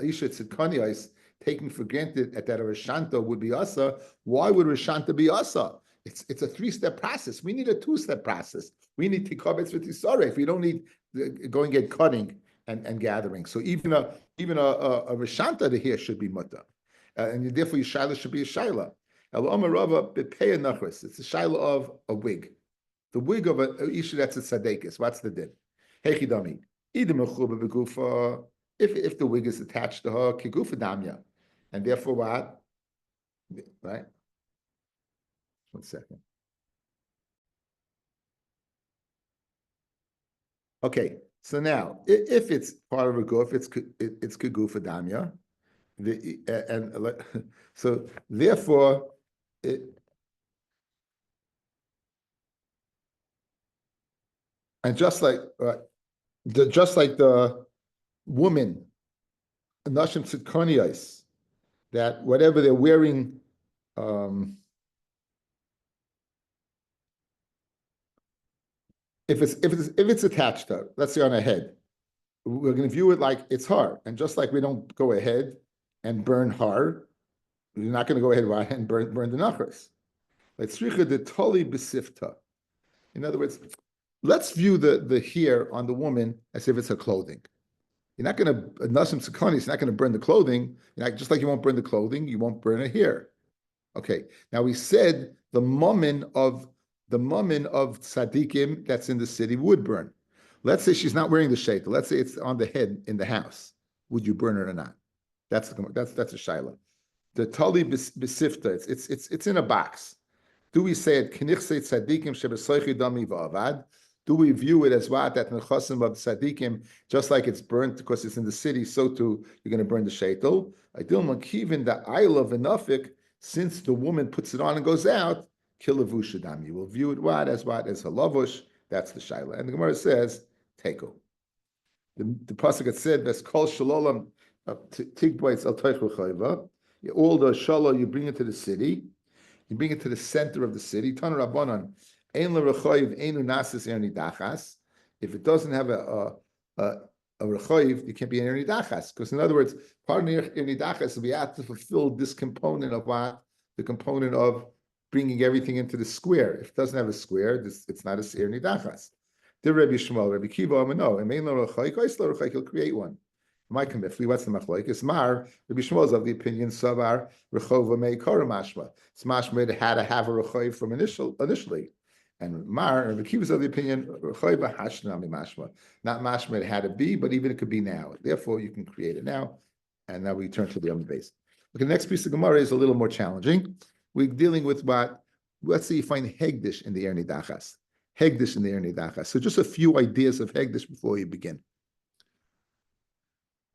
isha tzidkaniyos taking for granted that a rashanta would be asa? Why would rashanta be asa? It's a 3-step process. We need a 2-step process. We need tikabetz v'tisaref. We don't need going and cutting and gathering. So even a rashanta to here should be mutter, and therefore your shaila should be a shaila. It's a shaila of a wig. The wig of a isha that's a tzadekis. What's the din? Hechidami. If the wig is attached to her, kigufa damya. And therefore what? Right? 1 second. Okay, so now, if it's part of a goof, it's kigufa damya. So therefore, and just like the woman, nashim tzidkaniyos, that whatever they're wearing, if it's attached to her, let's say on her head, we're going to view it like it's her, and just like we don't go ahead and burn her, we're not going to go ahead and burn the nachas. Let's tzricha de toli besifta. In other words, let's view the hair on the woman as if it's her clothing. You're not going to nasim tzidkaniyos. You're not going to burn the clothing. Just like you won't burn the clothing, you won't burn her hair. Okay. Now we said the mummin of tzaddikim that's in the city would burn. Let's say she's not wearing the sheitel. Let's say it's on the head in the house. Would you burn it or not? That's a shaila. The tali besifta. It's in a box. Do we say it knichse tzadikim shebesoichi dami va'avad? Do we view it as what that nechasim of tzadikim, just like it's burnt because it's in the city, so too you're going to burn the sheitel? Idil makivin the aisle of enafik, since the woman puts it on and goes out, kilavushadam. You will view it what as halavush. That's the shaila. And the Gemara says teku. The pasuk had said ves kol shalolam tigboitz al toichu chayva. All the shalom you bring into the city. You bring it to the center of the city. Tan Rabbanan, ein l'rechoiv einu nasis erni dachas. If it doesn't have a rechoiv, you can't be erni dachas. Because in other words, part of erni dachas, we have to fulfill this component of what? The component of bringing everything into the square. If it doesn't have a square, it's not a erni dachas. The Rabbi Shmuel, Rabbi Kiva, no, ein l'rechoiv, kois l'rechoiv, he'll create one. My comifli, what's the machlok? It's Mar, Rabbi Shmuel is of the opinion, Savar, Rechova Mei Kora Mashma. It's Mashma had to have a Rechov from initially. And Mar, Rabbi Kiva is of the opinion, Rechova Hashnami Mashma. Not Mashma it had to be, but even it could be now. Therefore, you can create it now. And now we turn to the other base. Okay, the next piece of Gemara is a little more challenging. We're dealing with let's say you find Hegdish in the Erni Dachas. Hegdish in the Erni Dachas. So just a few ideas of Hegdish before you begin.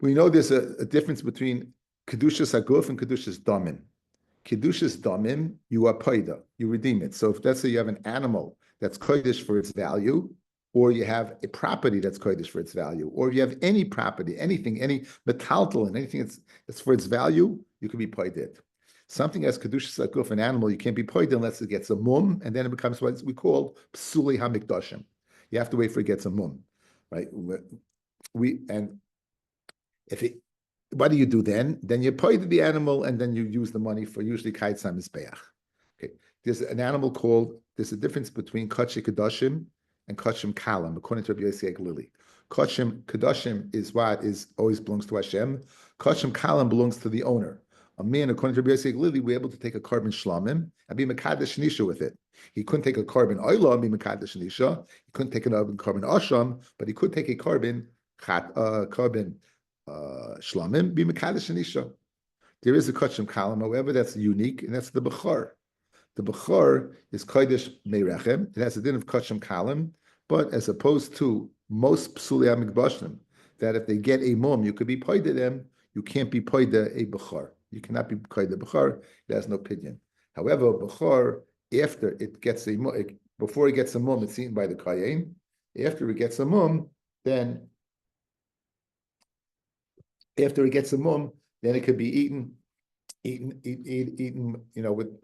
We know there's a difference between Kedushas Haguf and Kedushas Damim. Kedushas Damim, you are paida, you redeem it. So if let's say you have an animal that's kodesh for its value, or you have a property that's kodesh for its value, or you have any property, anything, any metaltalin, anything that's for its value, you can be paided. Something as Kedushas Haguf, an animal, you can't be paided unless it gets a mum, and then it becomes what we call psuli hamikdashim. You have to wait for it gets a mum, right? What do you do then? Then you pay the animal, and then you use the money for usually kaitzam mizbeach. Okay, there's a difference between kachim kedoshim and kachim kalam, according to Rabbi Yossi Lili. Kachim kedoshim is what is always belongs to Hashem. Kachim kalam belongs to the owner. A man, according to Rabbi Yossi Lili, we're able to take a carbon shlamim and be mekadesh nisha with it. He couldn't take a carbon oila and be mekadesh nisha. He couldn't take a carbon asham, but he could take a carbon shlamim be mekadesh and isha. There is a kachim kalam, however, that's unique, and that's the bechor. The bechor is kodesh meirechem. It has a din of kachim kalam, but as opposed to most psuli amikbashim, that if they get a mum, you could be paida them. You can't be paida a bechor. You cannot be paida bechor. It has no opinion. However, bechor after it gets before it gets a mum, it's eaten by the kayin. After it gets a mum, then after it gets a mum, then it could be eaten. With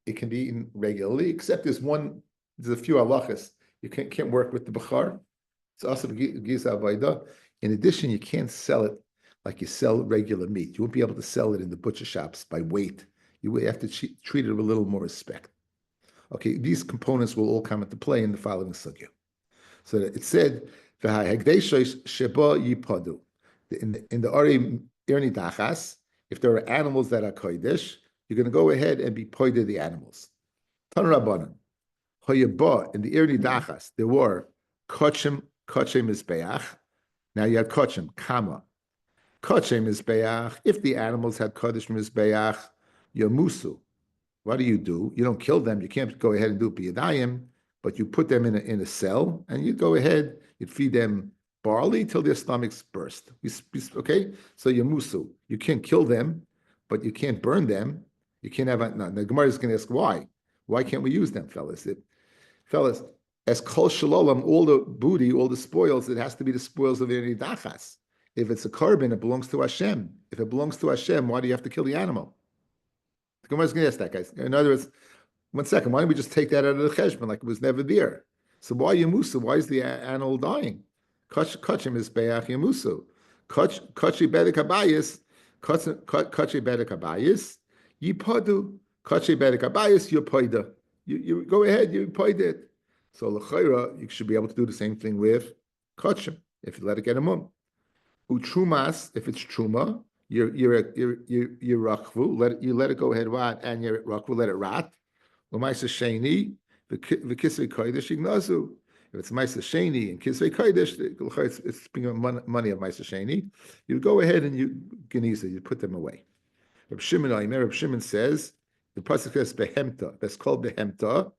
it can be eaten regularly. Except there's a few halachas. You can't work with the bechar. It's also giza avaida. In addition, you can't sell it like you sell regular meat. You won't be able to sell it in the butcher shops by weight. You have to treat it with a little more respect. Okay, these components will all come into play in the following sugya. So it said, sheba yipadu. In the Ari Erni Dachas, if there are animals that are kodesh, you're going to go ahead and be poided the animals. Tan Rabbanan, Hoyaba, in the Erni Dachas, there were kachim mizbeach. Now you had kachim, kama. Kachim mizbeach, if the animals had kodesh mizbeach, yamusu. What do? You don't kill them. You can't go ahead and do biyadayim, but you put them in a cell, and you go ahead, you'd feed them barley till their stomachs burst. Okay, so yamusu, you can't kill them, but you can't burn them. You can't have the Gemara is going to ask why. Why can't we use them, fellas? As kol shalolam, all the booty, all the spoils, it has to be the spoils of any dachas. If it's a carbon, it belongs to Hashem. If it belongs to Hashem, why do you have to kill the animal? The Gemara is going to ask that, guys. In other words, one second, why don't we just take that out of the cheshbon like it was never there? So why yamusu? Why is the animal dying? Kachim is be'ach yamusu. Kachi bedek habayis. Kachi bedek habayis. Yipadu. Kachi bedek habayis. Yipoida. You go ahead. You poid it. So l'chayra, you should be able to do the same thing with kachim if you let it get a mum. Utrumas, if it's truma, you're rachvu. You let it go ahead rot, and you're rachvu. Let it rot. L'maisa sheni v'kisvei kodesh ignazu. If it's Maisa Sheni and Kisvei Kodesh, it's being money of Maisa Sheni. You go ahead and you Geniza, you put them away. Reb Shimon says, the pasuk says behemta. That's called behemta.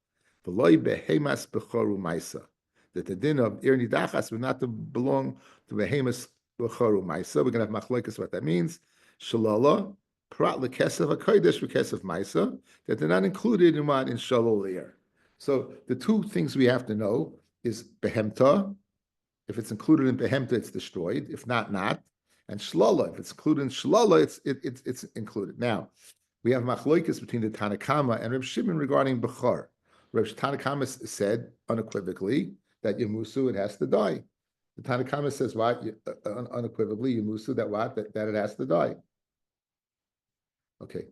V'loy behemas bechoru Maisa. That the din of ir nidachas would not to belong to behemas bechoru Maisa. We're going to have machlokes what that means. Shalala. Prat lekesef hakodesh v'kesef Maisa, that they're not included in what in shalol here. So the two things we have to know is behemta. If it's included in behemta, it's destroyed. If not, not. And shlala. If it's included in shlala, it's included. Now we have machlokes between the Tanakama and Reb Shimon regarding bechor. Reb Tanakama said unequivocally that Yemusu it has to die. The Tanakama says what unequivocally Yemusu that what that it has to die. Okay.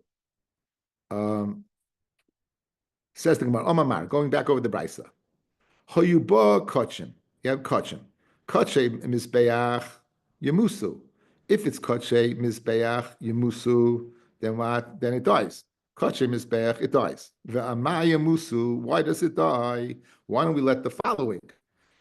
Says the Gemara, Omamar, going back over the Brisa. Hoyuba kachim. You have kachim. Kachem mizbeach yemusu. If it's kachem mizbeach yemusu, then what? Then it dies. Kachem mizbeach, it dies. Ve'ama yemusu, why does it die? Why don't we let the following?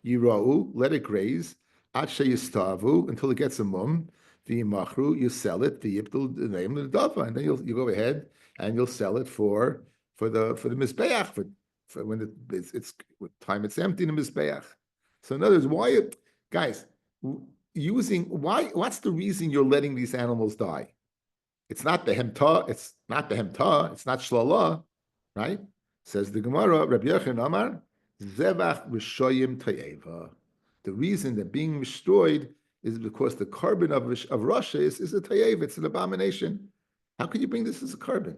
Yirau, let it graze. Ache yistavu, until it gets a mum. V'yimachru, you sell it. V'yiptul, the name of the dafa, and then you go ahead and you'll sell it for the mizbeach, for when it's time it's empty in the mizbeach. So in other words, why, guys, what's the reason you're letting these animals die? It's not behemta, it's not shlala, right? Says the Gemara, Rabbi Yochanan Amar, zevach rishoyim tayeva. The reason that being destroyed is because the carbon of Russia is a tayeva, it's an abomination. How could you bring this as a carbon?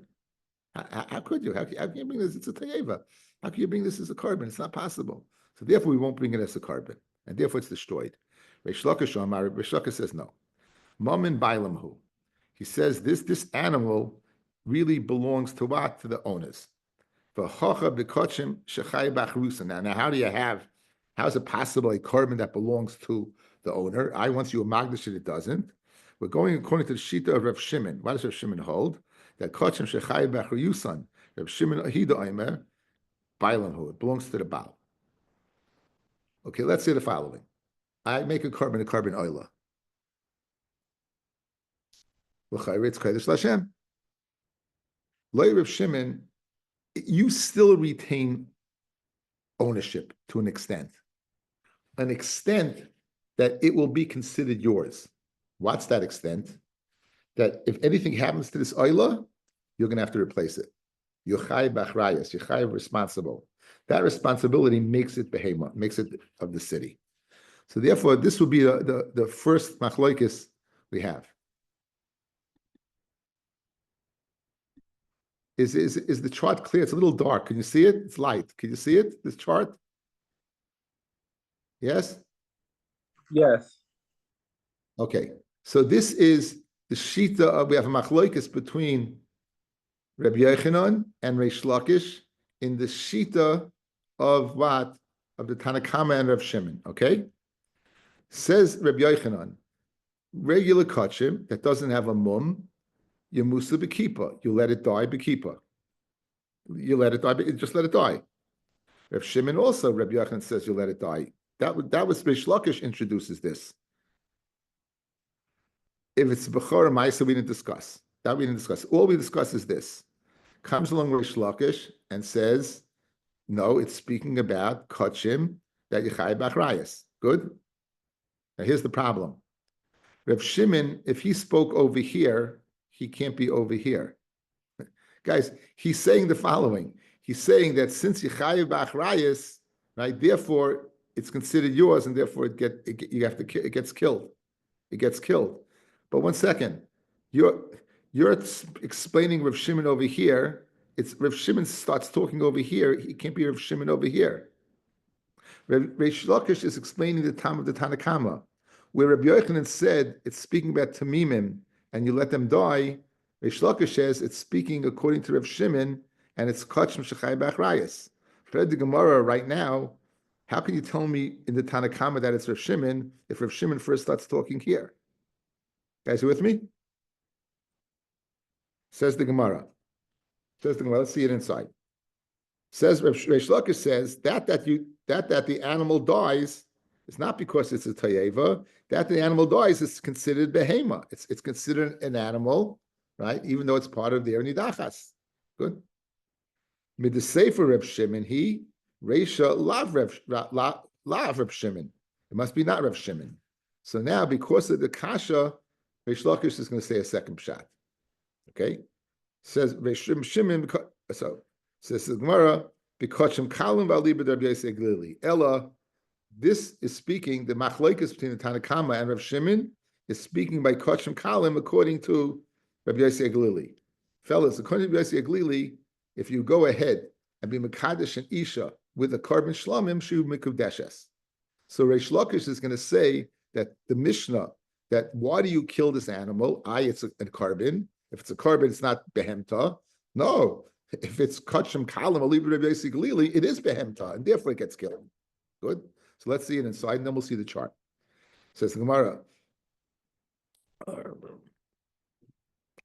How could you? How can you bring this? It's a tayeva. How can you bring this as a carbon? It's not possible. So therefore, we won't bring it as a carbon, and therefore it's destroyed. Reish Lakish says no. Mamin bailamhu. He says this animal really belongs to what? To the owners. Now, how is it possible a carbon that belongs to the owner? Once you magnish it doesn't. We're going according to the Shita of Rav Shimon. What does Rav Shimon hold? That kachem shechai b'achru yusan. Rav Shimon hida omer bailamhu. It belongs to the Baal. Okay, let's say the following. I make a carbon oila. It's Kodesh Lashem. Loi Rav Shimon, you still retain ownership to an extent that it will be considered yours. What's that extent? That if anything happens to this oila, you're going to have to replace it. Yochai b'achrayas, Yochai responsible. That responsibility makes it behema, makes it of the city. So therefore, this will be the first machlokes we have. Is the chart clear? It's a little dark. Can you see it? It's light. Can you see it? This chart? Yes? Yes. Okay. So this is the shita of, we have a machlokes between Rabbi Yochanan and Reish Lakish in the shita of what? Of the Tanakama and Rav Shimon. Okay? Says Rabbi Yochanan, regular kachim that doesn't have a mum, you musa b'kipa. You let it die b'kipa. You let it die, just let it die. Rav Shimon also, Rabbi Yochanan says you let it die. That was Reish Lakish introduces this. If it's b'chor ma'isa, we didn't discuss. That we didn't discuss. All we discuss is this. Comes along Reish Lakish and says, no, it's speaking about kachim that yichai b'achrayas. Good? Now here's the problem. Rav Shimon, if he spoke over here, he can't be over here. Guys, he's saying the following. He's saying that since yichai b'achrayas, right, therefore it's considered yours, and therefore it gets killed. It gets killed. But one second, you're explaining Rav Shimon over here. It's Rav Shimon starts talking over here. He can't be Rav Shimon over here. Reish Lakish is explaining the time of the Tanakama, where Rabbi Yochanan said it's speaking about Tamimim and you let them die. Reish Lakish says it's speaking according to Rav Shimon and it's Kachim Shechai B'Achrayas. Read the Gemara right now. How can you tell me in the Tanakama that it's Rav Shimon if Rav Shimon first starts talking here? Guys, you with me? Says the Gemara. Let's see it inside. Says Reish Lakish says that you that the animal dies is not because it's a tayeva. That the animal dies is considered behema. It's considered an animal, right? Even though it's part of the nidachas. Good. Mid the sefer Reb Shimon, he Reisha lav Reb Shimon. It must be not Reb Shimon. So now, because of the kasha, Reish Lakish is going to say a second pshat. Okay, says Reish Shimon. So says the Gemara, Bikochim kalim v'alibad Rabbi Yosef Glili. Ella, this is speaking, the machlokes between the Tanakama and Rav Shimon is speaking by Kochim kalim according to Rabbi Yosef Glili. Fellas, according to Rabbi Yosef Glili, if you go ahead and be Mekadesh and Isha with a carbon shlamim, shu mikudeshes. So Reish Lakish is going to say that the Mishnah, that why do you kill this animal? It's a carbon. If it's a carbon, it's not behemta. No, if it's kachim kalam, it is behemta, and therefore it gets killed. Good. So let's see it inside, and then we'll see the chart. Says the Gemara.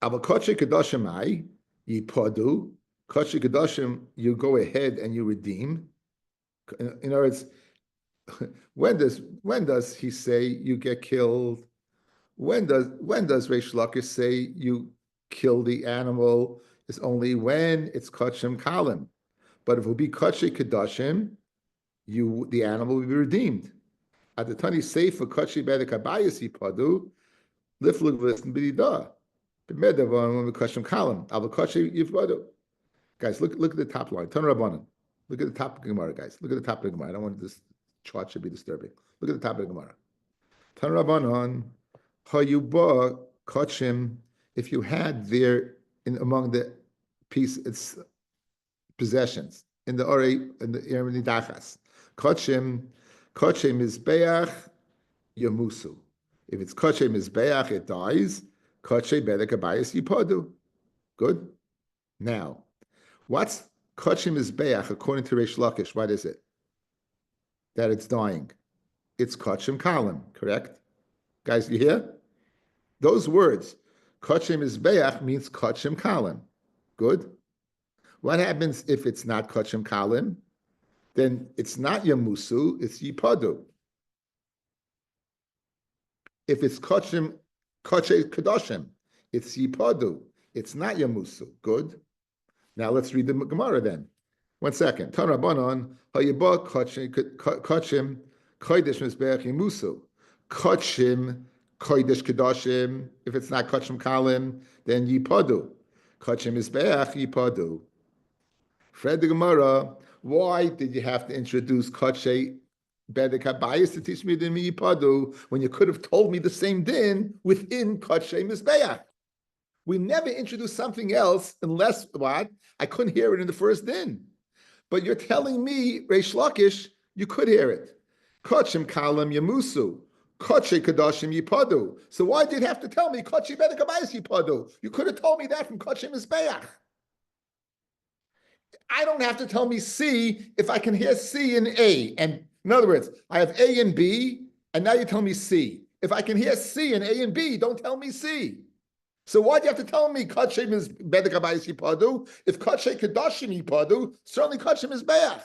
Avakoche kedoshim ai yipadu. Koche kedoshim, you go ahead and you redeem. In other words, when does he say you get killed? When does Reish Lakish say you kill the animal? Is only when it's kachim kalim. But if it would be kachim kedashim, the animal will be redeemed. At the tani sefer kachim bedek abayis yipadu liflug v'listen b'dida b'medav kachim kalim aval kachim yipadu. Guys, look at the top line. Turn Rabbanan. Look at the top of the Gemara, guys. Look at the top of the Gemara. I don't want this chart should be disturbing. Look at the top of the Gemara. Turn Rabbanan. Hayuba kachim. If you had there among the its possessions in the Ori and the Nidachas, kachim is beach yamusu. If it's kachim is beach, it dies. Kachim bedek abayis yipadu. Good. Now, what's kachim is beach according to Reish Lakish? What is it? That it's dying. It's kachim kalim, correct? Guys, you hear? Those words, kachim is beach means kachim kalim. Good. What happens if it's not kachim kalim? Then it's not yamusu, it's yipadu. If it's kachim kedoshim, it's yipadu. It's not yamusu. Good. Now let's read the Gemara then. 1 second. Tan Rabbanon hayibah kachim kodesh mizbeach yamusu. Kachim kodesh kedoshim. If it's not kachim kalim, then yipadu. Kachim mizbeach yipadu. Fred the Gemara, why did you have to introduce kachem bedek habayis to teach me the yipadu when you could have told me the same din within kachem mizbeach? We never introduced something else unless what? I couldn't hear it in the first din. But you're telling me, Reish Lakish, you could hear it. Kachem kalam yamusu. Kachem kadashim yipadu. So why did you have to tell me kachem bedek habayis yipadu? You could have told me that from kachem mizbeach. I don't have to tell me C if I can hear C and A. And in other words, I have A and B, and now you tell me C. If I can hear C and A and B, don't tell me C. So why do you have to tell me kachem is bedek habayis yipadu? If kachem kedashim yipadu, certainly kachem is beach.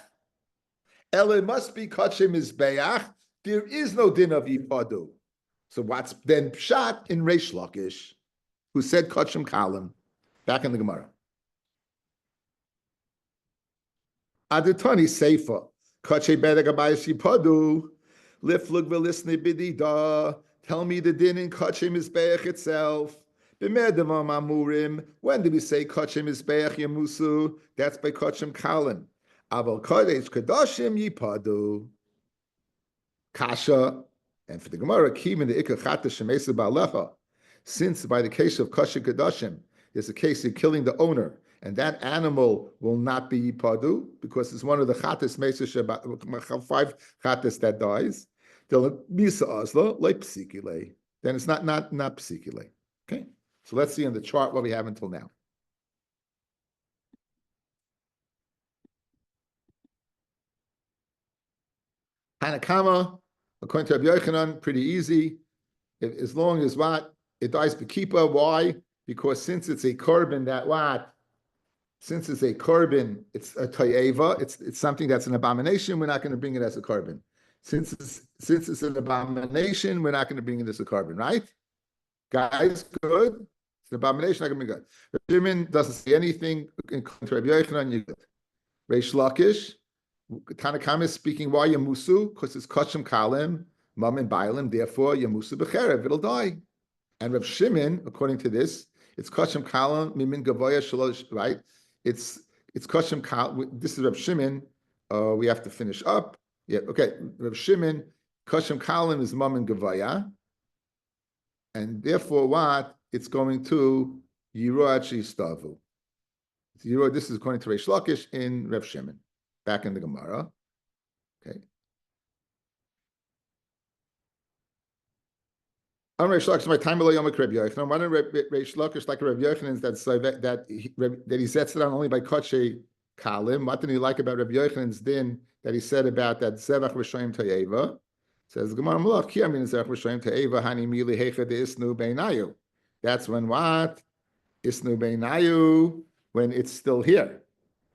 It must be kachem is beach. There is no din of yipadu. So what's then pshat in Reish Lakish, who said kachem kalim? Back in the Gemara. Aditani Seifa, Kache Bedek Abayis Yipadu, Liflug Velisni Bidida, tell me the din in Kache Mizbeach itself. B'medavam Amurim, when did we say Kache Mizbeach Yamusu? That's by Kachem Kalim. Aval Kodesh Kadashim Yipadu. Kasha, and for the Gemara, Kim in the Ikar Chata Shemesa Ba'alecha, since by the case of Kache Kadashim, there's a case of killing the owner, and that animal will not be yipadu because it's one of the chatas meisa 5 chatas that dies. Then it's not psikile. Okay, so let's see on the chart what we have until now. Hanakama, according to Rabbi Yochanan, pretty easy. As long as what it dies bekipa. Why? Because since it's a korban that what since it's a korban, it's a toyeva, it's something that's an abomination, we're not going to bring it as a korban. Since it's an abomination, we're not going to bring it as a korban, right? Guys, good. It's an abomination, not going to be good. Shimon doesn't say anything in Rabbi Yochanan, you're good. Reish Lakish, Tanakam is speaking, why Yamusu? Because it's Kachim Kalim, Mum and Bailim, therefore Yamusu Becherev, it'll die. And Rav Shimon, according to this, it's Kachim Kalim, Mimin Gavoya Shalosh, right? It's Kachim Kalim, this is Rav Shimon, we have to finish up. Yeah, okay, Rav Shimon, Kachim Kalim is Mum and Gavoya, and therefore what? It's going to Yiroach Yistavu. This is according to Reish Lakish in Rav Shimon, back in the Gemara. Okay. On Reish Lakish, my time below Yom Rabbi Yochanan. One of Reish Lakish, like Rabbi Yochanan, that he sets it on only by Kodshe Kalim. What did he like about Rabbi Yochanan's din that he said about that Zevach Rishayim Tayeva? Says the Gemara Malach, Ki Amin Zevach Rishayim Tayeva Hani Mili Hecha De Isnu Beinayu. That's when what? Isnu Beinayu, when it's still here.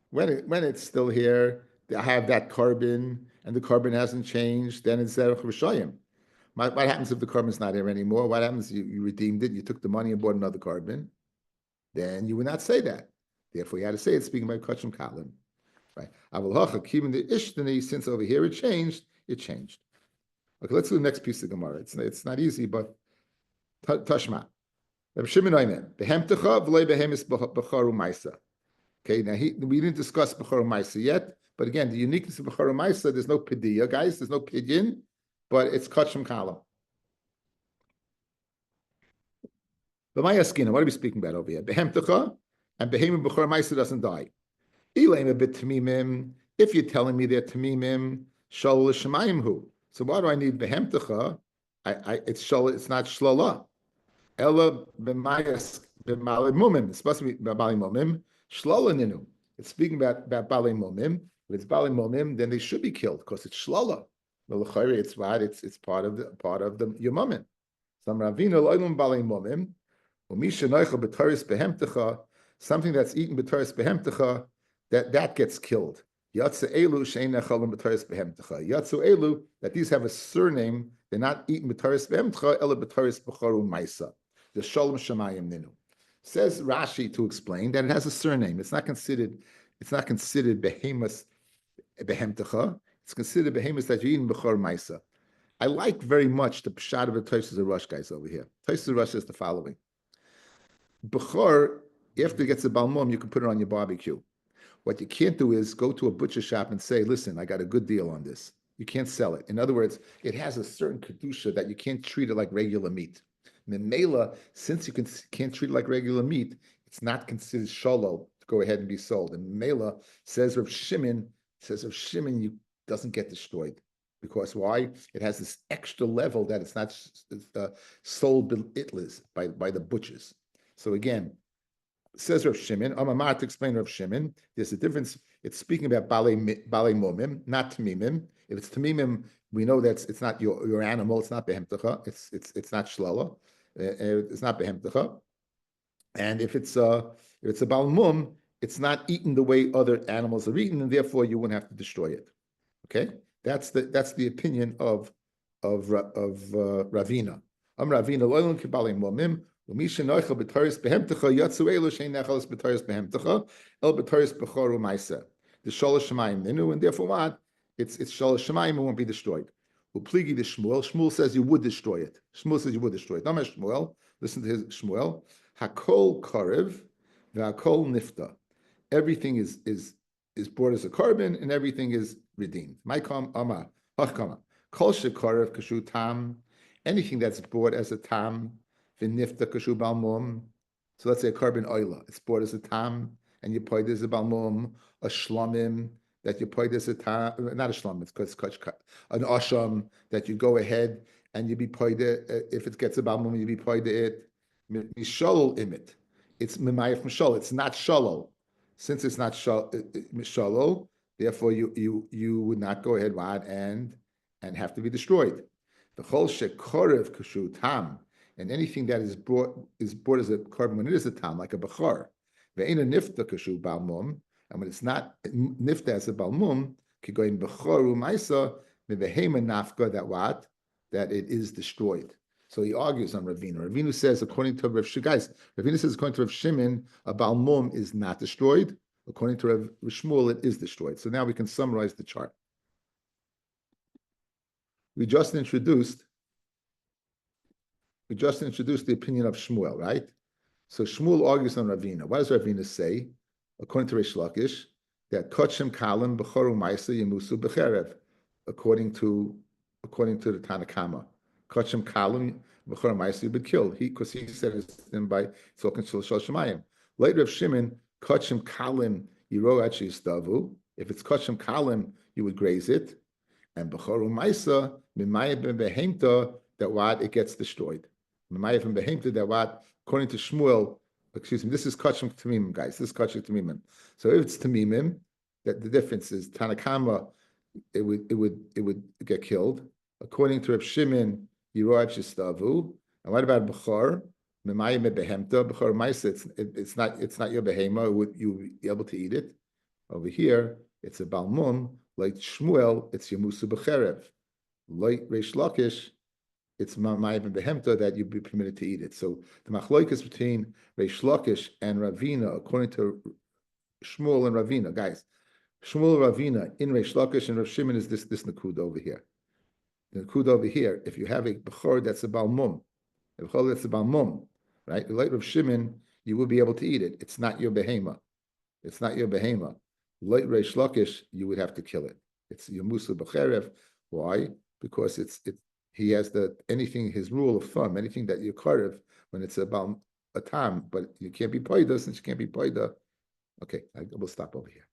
When it's still here, I have that carbon, and the carbon hasn't changed, then it's Zerach Rishayim. What happens if the carbon's not here anymore? What happens if you redeemed it, you took the money and bought another carbon? Then you would not say that. Therefore, you had to say it, speaking by Kachim Kalim. Right? Keeping the Ishtani, since over here it changed, it changed. Okay, let's do the next piece of Gemara. It's not easy, but Tashma. Rabbi Shimon Oimen, Behemtecha v'lei behemis b'charu ma'isa. Okay, now we didn't discuss b'charu ma'isa yet, but again, the uniqueness of b'charu ma'isa, there's no pidiyah, guys, there's no pidyin, but it's kachim kalam. But my askina, what are we speaking about over here? Behemtecha and behemim b'charu ma'isa doesn't die. Ilaim a bit tamimim. If you're telling me they're tamimim, shal l'shemayim hu. So why do I need behemtecha? It's shal. It's not shlala. Ella b'mayas b'malei mumim. It's supposed to be b'malei mumim. Shlala ninu. It's speaking about balei mumim. If it's balei mumim, then they should be killed because it's shlala. Well, it's right. It's part of the your mumim. Some ravina loylum balei mumim. Umisha noicha b'taris behemtecha. Something that's eaten b'taris behemtecha, that gets killed. Yatsu elu shein nechalim b'taris behemtecha. Yatsu elu, that these have a surname. They're not eaten b'taris behemtecha, ela b'taris b'charu maisa. The shalom shamayim ninu. Says Rashi to explain that it has a surname. It's not considered behemoth behemtecha. It's considered behemoth that you eat in b'char maisa. I like very much the pshat of the Tosfos Rush guys over here. Tosfos Rush says the following: b'char, after it gets a balmum, you can put it on your barbecue. What you can't do is go to a butcher shop and say, "Listen, I got a good deal on this." You can't sell it. In other words, it has a certain kedusha that you can't treat it like regular meat. Memela, since you can't treat it like regular meat, it's not considered shalom to go ahead and be sold. And Memela says Rav Shimon you doesn't get destroyed. Because why? It has this extra level that it's not sold by the butchers. So again, says Rav Shimon, Amamar to explain Rav Shimon, there's a difference. It's speaking about balei momim, not tamimim. If it's tamimim, we know that it's not your animal. It's not behemtecha. It's not shlala. It's not behemtecha. And if it's a balmum, it's not eaten the way other animals are eaten, and therefore you wouldn't have to destroy it. Okay, that's the opinion of Ravina. Ravina loylon kibalei momim. And if it's therefore what? It's shalosh shemayim, it won't be destroyed. Upligi the Shmuel says you would destroy it. Shmuel says you would destroy it. Not my Shmuel. Listen to his Shmuel. Hakol karev, v'hakol nifta. Everything is brought as a carbon, and everything is redeemed. Ma'ikam ama hachkama. Kol shekarev kashu tam. Anything that's brought as a tam. V'nifta kashu balmum. So let's say a carbon oila. It's bought as a tam, and you pay this a balmum, a shlamim, that you pay this a tam, not a shlamim, it's an asham, that you go ahead and you be paid it, if it gets a balmum, you be paid it, mishalol imit. It's mimayif mishal, it's not shalol. Since it's not shalol, therefore you would not go ahead and have to be destroyed. The chol shekorev kashu tam. And anything that is brought as a carbon when it is a tam, like a bachar, Ve'ena nifta kashu balmum, and when it's not nifta as a balmum, kigoin bechoru maisa mebehema nafka, that what? That it is destroyed. So he argues on Ravina. Ravina says, according to Rav Shimon, Ravina says, according to Rav Shimon, a balmum is not destroyed. According to Rav Shmuel, it is destroyed. So now we can summarize the chart. We just introduced the opinion of Shmuel, right? So Shmuel argues on Ravina. What does Ravina say? According to Reish Lakish, that Kotchem Kalim B'choru Maisa Yemusu B'cherev, according to the Tanakama. Kotchem Kalim B'choru Maisa, you would kill. Because he said it's by talking to Shal Shemayim. Later of Shimon, Kotchem Kalim Yiro Achi Stavu. If it's Kotchem Kalim, you would graze it. And B'choru Maisa Mimayim Behemta, that what? It gets destroyed. Mimayim Behemta, that what? According to Shmuel, excuse me, this is Kachim Tamimim, guys. This is Kachim Tamimim. So if it's Tamimim, that the difference is Tanakama, it would get killed. According to Reb Shimon, Yiroach Shistavu. And what about Bechor? Memayim Behemta, Bechor Maisa, it's not your behema, you would be able to eat it. Over here, it's a Balmum, like Shmuel, it's Yemusu Becherev. Like Reish Lakish, it's Ma'ayim Behemta that you'd be permitted to eat it. So the machloikas between Reish Lakish and Ravina, according to Shmuel and Ravina, guys, Shmuel and Ravina in Reish Lakish and Rav Shimon is this nakud over here. The nakud over here, if you have a bechor that's a balmum, right? Like Rav Shimon, you will be able to eat it. It's not your behema. It's not your behema. Like Reish Lakish, you would have to kill it. It's your musa b'cherev. Why? Because he has his rule of thumb, anything that you carve when it's about a tam, but you can't be paida since you can't be paida. Okay, we'll stop over here.